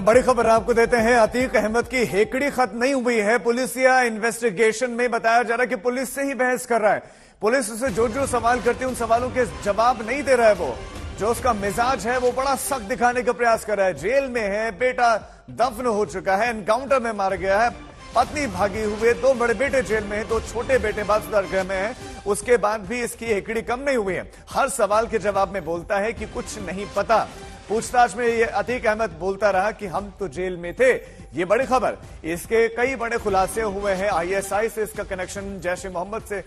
बड़ी खबर आपको देते हैं। अतीक अहमद की हेकड़ी खत्म नहीं हुई है। पुलिस या इन्वेस्टिगेशन में बताया जा रहा है कि पुलिस से ही बहस कर रहा है। पुलिस उसे जो सवाल करती है उन सवालों के जवाब नहीं दे रहा है। वो जो उसका मिजाज है वो बड़ा सख्त दिखाने का प्रयास कर रहा है। जेल में है, बेटा दफन हो चुका है, एनकाउंटर में मारा गया है, पत्नी भागी हुए, 2 बड़े बेटे जेल में हैं, 2 छोटे बेटे बासुदार गृह में हैं। उसके बाद भी इसकी हेकड़ी कम नहीं हुई है। हर सवाल के जवाब में बोलता है कि कुछ नहीं पता। पूछताछ में ये अतीक अहमद बोलता रहा कि हम तो जेल में थे। ये बड़ी खबर, इसके कई बड़े खुलासे हुए हैं। आईएसआई से इसका कनेक्शन, जैश ए मोहम्मद से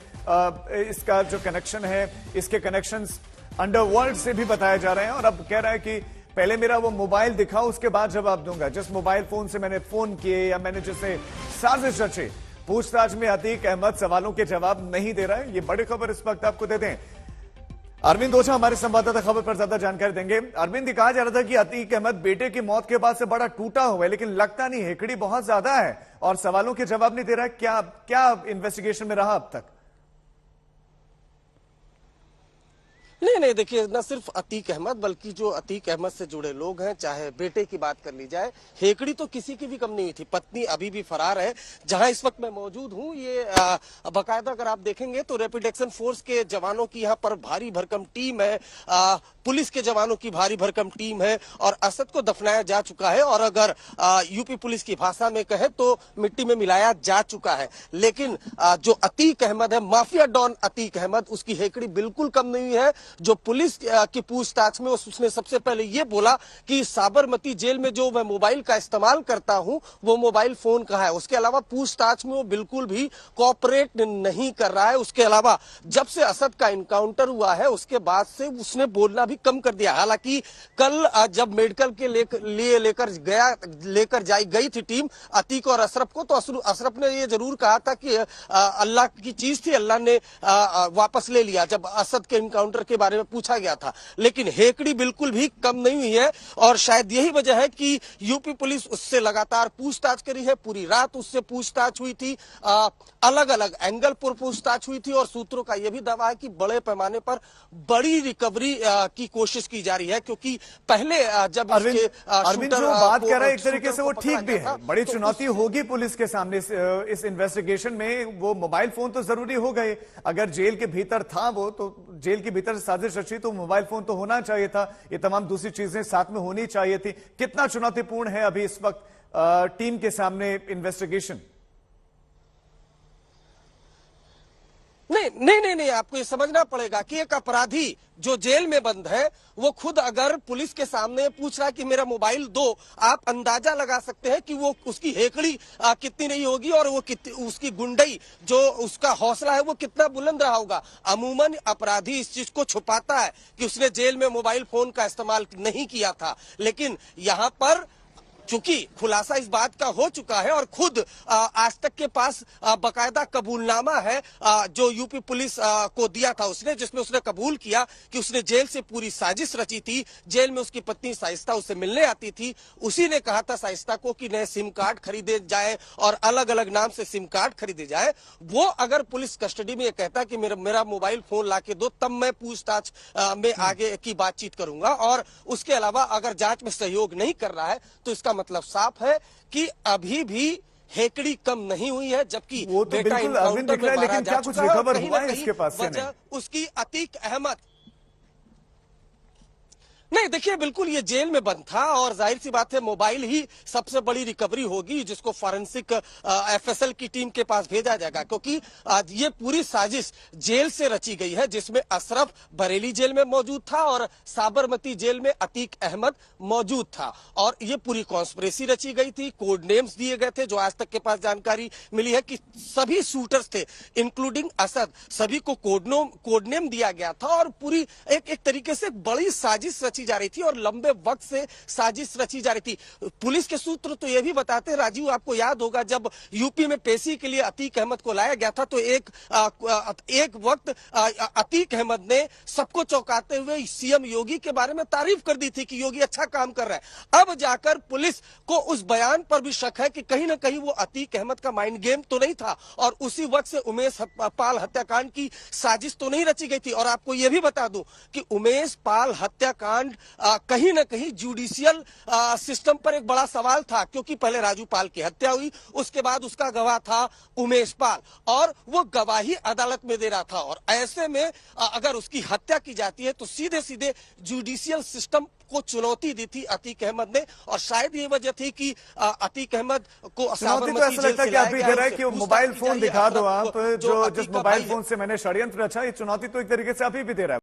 इसका जो कनेक्शन है, इसके कनेक्शंस अंडरवर्ल्ड से भी बताए जा रहे हैं। और अब कह रहा है कि पहले मेरा वो मोबाइल दिखाओ, उसके बाद जवाब दूंगा। जिस मोबाइल फोन से मैंने फोन किए या मैंने जिसे साजिश रची। पूछताछ में अतीक अहमद सवालों के जवाब नहीं दे रहा है। ये बड़ी खबर इस वक्त आपको देते हैं। अरविंद ओझा हमारे संवाददाता खबर पर ज्यादा जानकारी देंगे। अरविंद, कहा जा रहा था कि अतीक अहमद बेटे की मौत के बाद से बड़ा टूटा हुआ है, लेकिन लगता नहीं, हेकड़ी बहुत ज्यादा है और सवालों के जवाब नहीं दे रहा है। क्या इन्वेस्टिगेशन में रहा अब तक? नहीं, देखिए, न सिर्फ अतीक अहमद बल्कि जो अतीक अहमद से जुड़े लोग हैं, चाहे बेटे की बात कर ली जाए, हेकड़ी तो किसी की भी कम नहीं हुई थी। पत्नी अभी भी फरार है। जहां इस वक्त मैं मौजूद हूं, ये बाकायदा अगर आप देखेंगे तो रैपिड एक्शन फोर्स के जवानों की यहां पर भारी भरकम टीम है, पुलिस के जवानों की भारी भरकम टीम है और असद को दफनाया जा चुका है। और अगर यूपी पुलिस की भाषा में कहे तो मिट्टी में मिलाया जा चुका है। लेकिन जो अतीक अहमद है, माफिया डॉन अतीक अहमद, उसकी हेकड़ी बिल्कुल कम नहीं है। जो पुलिस की पूछताछ में उसने सबसे पहले ये बोला कि साबरमती जेल में जो मैं मोबाइल का इस्तेमाल करता हूं वो मोबाइल फोन का है। उसके अलावा पूछताछ में वो बिल्कुल भी कोऑपरेट नहीं कर रहा है। उसके अलावा जब से असद का इनकाउंटर हुआ है उसके बाद से उसने बोलना भी कम कर दिया। हालांकि कल जब मेडिकल के लिए लेकर गई थी टीम अतीक और अशरफ को, तो अशरफ ने ये जरूर कहा था कि अल्लाह की चीज थी, अल्लाह ने वापस ले लिया जब असद के इनकाउंटर के बारे में पूछा गया था। लेकिन हेकड़ी बिल्कुल भी कम नहीं हुई है और शायद यही वजह है कि यूपी पुलिस उससे लगातार पूछताछ करी है। पूरी रात उससे पूछताछ हुई थी, अलग अलग एंगल पर पूछताछ हुई थी और सूत्रों का यह भी दावा है कि बड़े पैमाने पर बड़ी रिकवरी की कोशिश की जा रही है। क्योंकि पहले जब अरविंद जो बात कर रहा है एक तरीके से वो ठीक भी है। बड़ी चुनौती होगी पुलिस के सामने इस इन्वेस्टिगेशन में। वो मोबाइल फोन तो जरूरी हो गए, अगर जेल के भीतर था वो, तो जेल के भीतर साजिश रची तो मोबाइल फोन तो होना चाहिए था। ये तमाम दूसरी चीजें साथ में होनी चाहिए थी। कितना चुनौतीपूर्ण है अभी इस वक्त टीम के सामने इन्वेस्टिगेशन? नहीं, आपको ये समझना पड़ेगा कि एक अपराधी जो जेल में बंद है वो खुद अगर पुलिस के सामने पूछ रहा है कि मेरा मोबाइल दो, आप अंदाजा लगा सकते हैं कि वो उसकी हेकड़ी कितनी नहीं होगी और वो उसकी गुंडई, जो उसका हौसला है वो कितना बुलंद रहा होगा। अमूमन अपराधी इस चीज को छुपाता है कि उसने जेल में मोबाइल फोन का इस्तेमाल नहीं किया था। लेकिन यहाँ पर चूंकि खुलासा इस बात का हो चुका है और खुद आज तक के पास बकायदा कबूलनामा है जो यूपी पुलिस को दिया था उसने, जिसमें उसने कबूल किया कि उसने जेल से पूरी साजिश रची थी। जेल में उसकी पत्नी साइस्ता उससे मिलने आती थी, उसी ने कहा था साइस्ता को कि नए सिम कार्ड खरीदे जाए और अलग अलग नाम से सिम कार्ड खरीदे जाए। वो अगर पुलिस कस्टडी में ये कहता है कि मेरा मोबाइल फोन लाके दो, तब मैं पूछताछ में आगे की बातचीत करूंगा। और उसके अलावा अगर जांच में सहयोग नहीं कर रहा है तो इसका मतलब साफ है कि अभी भी हेकड़ी कम नहीं हुई है। जबकि वो तो बिल्कुल अरविंद दिख रहा है, लेकिन क्या कुछ रिकवर हुआ है इसके पास से? नहीं, उसकी अतीक अहमद नहीं, देखिए, बिल्कुल ये जेल में बंद था और जाहिर सी बात है मोबाइल ही सबसे बड़ी रिकवरी होगी जिसको फॉरेंसिक एफएसएल की टीम के पास भेजा जाएगा। क्योंकि ये पूरी साजिश जेल से रची गई है जिसमें अशरफ बरेली जेल में मौजूद था और साबरमती जेल में अतीक अहमद मौजूद था। और ये पूरी कॉन्स्पिरेसी रची गई थी, कोड नेम्स दिए गए थे। जो आज तक के पास जानकारी मिली है कि सभी शूटर्स थे इंक्लूडिंग असद, सभी को कोड नेम दिया गया था और पूरी एक तरीके से बड़ी साजिश जा रही थी और लंबे वक्त से साजिश रची जा रही थी। पुलिस के सूत्र तो यह भी बताते हैं, राजीव, आपको याद होगा जब यूपी में पेशी के लिए अतीक अहमद को लाया गया था तो एक वक्त अतीक अहमद ने सबको चौंकाते हुए सीएम योगी के बारे में तारीफ कर दी थी कि योगी अच्छा काम कर रहा है। अब जाकर पुलिस को उस बयान पर भी शक है कि कहीं ना कहीं वो अतीक अहमद का माइंड गेम तो नहीं था और उसी वक्त से उमेश पाल हत्याकांड की साजिश तो नहीं रची गई थी। और आपको यह भी बता दूं कि उमेश पाल हत्याकांड एंड कहीं ना कहीं जुडिशियल सिस्टम पर एक बड़ा सवाल था, क्योंकि पहले राजू पाल की हत्या हुई, उसके बाद उसका गवाह था उमेश पाल और वो गवाही अदालत में दे रहा था। और ऐसे में अगर उसकी हत्या की जाती है तो सीधे सीधे जुडिशियल सिस्टम को चुनौती दी थी अतीक अहमद ने, और शायद ये वजह थी कि अतीक अहमद को चुनौती तो ऐसा लगता है कि आप भी दे रहा है कि मोबाइल फोन दिखा दो आप, जो जिस मोबाइल फोन से मैंने षड्यंत्र रचा, ये चुनौती तो एक तरीके से अभी भी दे रहा है।